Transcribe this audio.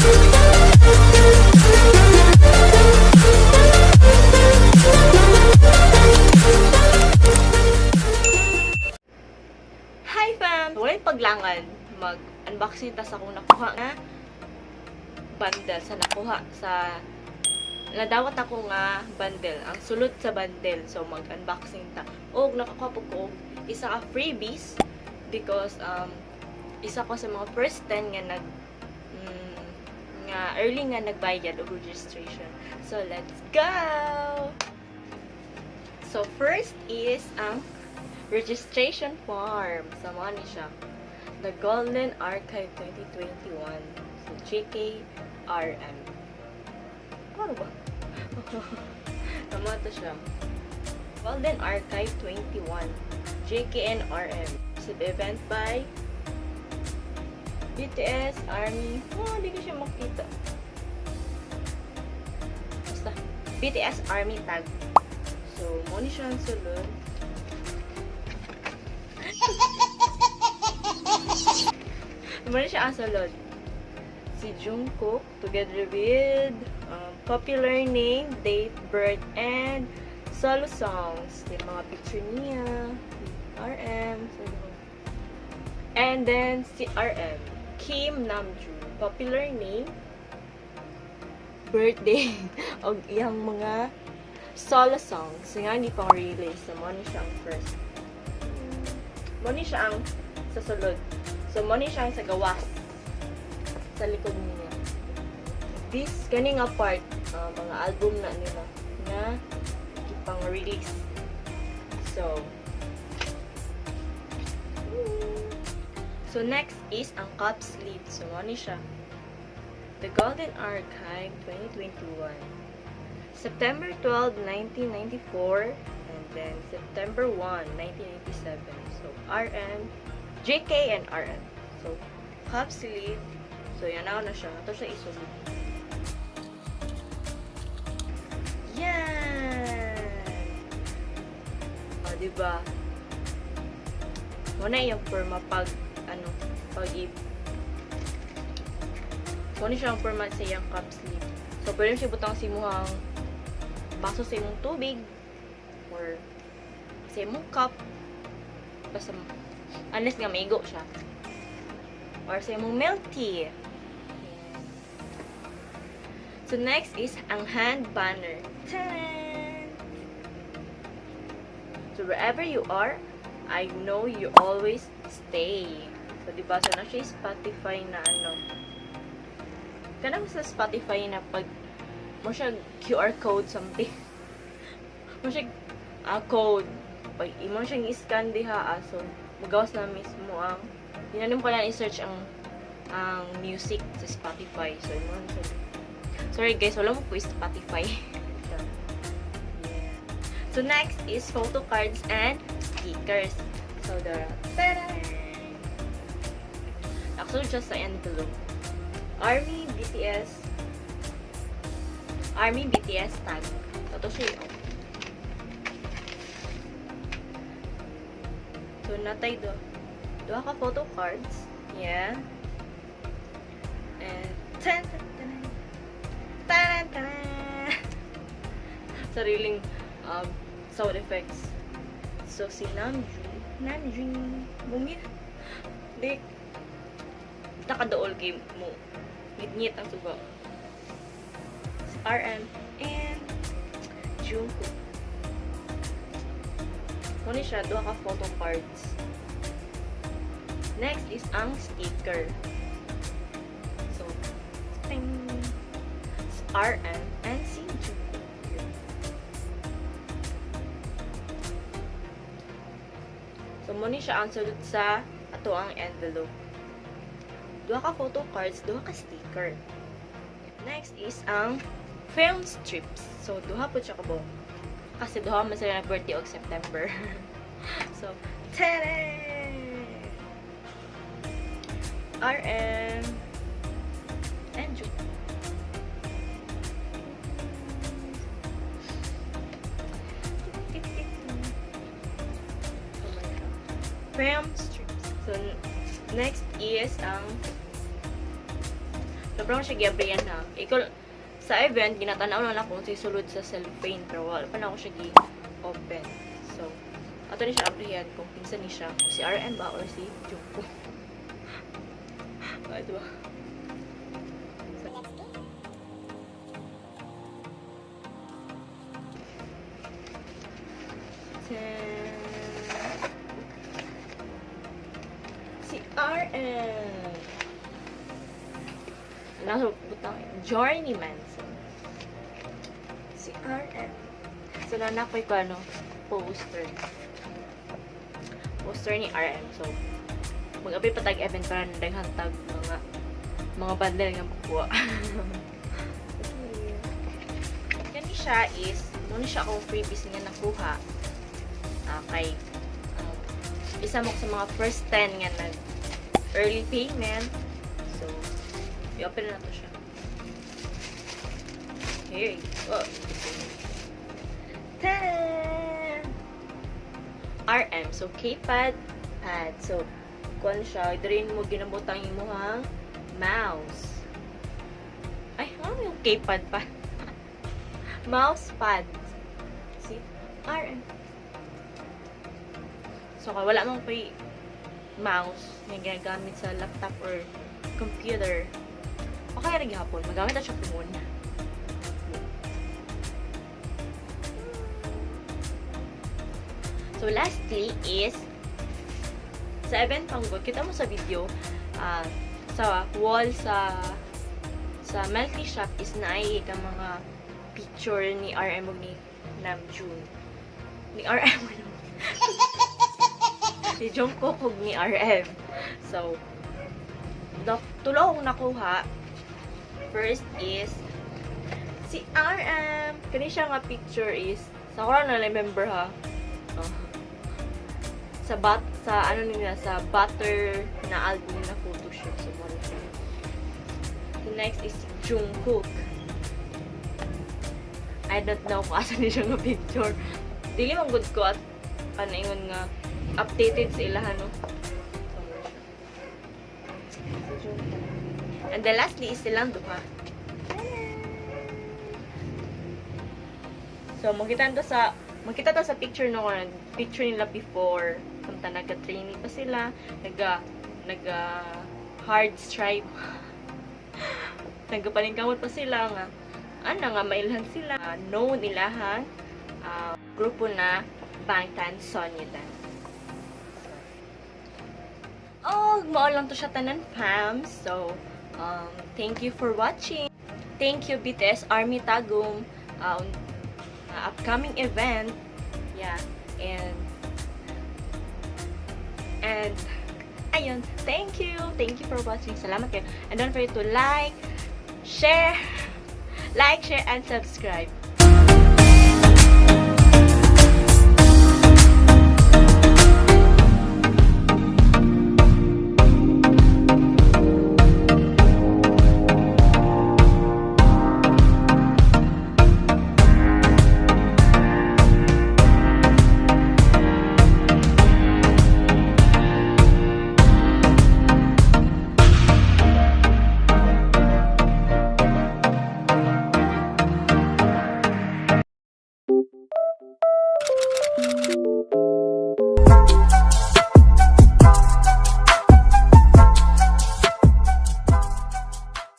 Hi fam! Walay paglangan, mag-unboxing tas akong nakuha na bundle sa nakuha sa nadawat ako nga bundle, ang sulod sa bundle. So mag-unboxing ta. Og nakakuha po ko isa ka freebies because isa ko sa mga first 10 nga early nga nagbayad og registration. So let's go. So first is ang registration form. Sama ni siya. The Golden Rkive 2021. So, JKRM. Ano ba? Tama to siya. Golden Rkive 21. JKNRM. So, the event by BTS, ARMY. Oh, hindi ko siya makita. Basta. BTS, ARMY tag. So, muna siya ang sulod. Muna siya ang sulod. Si Jungkook, together with popular name, date, birth, and solo songs. Yung mga picture niya. RM. And then, si RM. Kim Namjoon. Popular name, birthday, o yung mga solo songs. So, nga, hindi pang release. So, muna siya ang first. Muna siya ang sa sulod. So, muna siya ang sa gawas. Sa likod niya. This, kani nga part, mga album na nila, nga, ipang release. So, next is ang cup sleeve. So, muna siya. The Golden Rkive 2021. September 12, 1994. And then, September 1, 1997. So, RM, JK and RM. So, cup sleeve. So, yan na siya. Ito siya isulod. Yan! O, diba? Muna yung forma pag muna siya ang forma sa iyang cup sleeve. So, pwede siya butang simuhang baso sa imong tubig or sa imong cup. Basta, unless nga maigo siya. Or sa imong milk tea. So, next is ang hand banner. Ta-da! So, wherever you are, I know you always stay. So, diba? So, na siya Spotify na Kanang sa Spotify na pag mo siya QR code something. Mo siya code. Pag imo siyang i-scan diha, so magawas na mismo ang inanim ko lang i-search ang music sa Spotify. So, sorry guys, wala mo po Spotify. So, next is photo cards and stickers. So, ta-da! Actually, just sa envelope. ARMY BTS tag. Ito siya yun. So, natay doha ka photo cards. Yeah. And, sariling sound effects. So, si Namjoon, bumit. Dik. Nakadool game mo. Ngit-ngit ang suga. Si RM and Jungkook. Muna siya, doha ka photo cards. Next is ang sticker. So, ting! Si RM and si Jungkook. So, muna siya ang sulod sa ato ang envelope. Duha ka photo cards, duha ka sticker. Next is ang film strips. So, duha po siya kabo. Kasi duha man sila na birthday og September. So, tada! RM and June. Film strips. So, next is ang Sobrang siya giabriyan ha. Ikaw, sa event, ginatanaw lang ako kung sulod sa cellophane, pero wala pa na ako siya gi-open. So, ato ni siya abrihan kung pinsan ni siya, kung si RM ba or si Jungkook. Ito ba? Si RM. Nasa butang Journeyman. Si RM. So, nanak ko ano, poster. Poster ni RM. So, mag-apay patag event para nadaghang tag mga bundle nga makuha. Yan siya is, muna siya akong freebies nga nakuha. Kay isa mo sa mga first 10 nga nag early payment. So, i-open na to siya. Here you go. 10! RM. So, K-pad pad. So, kung siya, rin mo ginabutang yung muhang mouse. Ay, ano yung K-pad pa? Mouse pad. See? RM. So, kung wala mong pa mouse na ginagamit sa laptop or computer, okay rin hapon. Magamit na siya po muna. So, lastly is sa event panggod, kita mo sa video, sa wall sa Melty Shop is naay ka mga picture ni RM o ni Namjoon. Ni RM si Jungkook ug ni RM. So, tulo akong nakuha. First is si RM. Kani siya nga picture is sa ko na remember ha. Sa ano nila, sa butter na album na photoshoot. So, the next is Jungkook. I don't know kung asan niya nga picture. Dili man good ko at ingon nga updated sa ilahan, no? And the lastly is silang duha. So, makita to sa picture no, picture nila before. Kamta nagka-training pa sila, hard stripe. Nagpapaningkamot pa sila nga. Nga mailhan sila. Known ilahan grupo na Bangtan Sonyedan. Mao lang to siya tanan, fam. So, thank you for watching. Thank you BTS Army Tagum upcoming event. Yeah, and ayun, thank you for watching. Salamat kayo. And don't forget to like, share, and subscribe.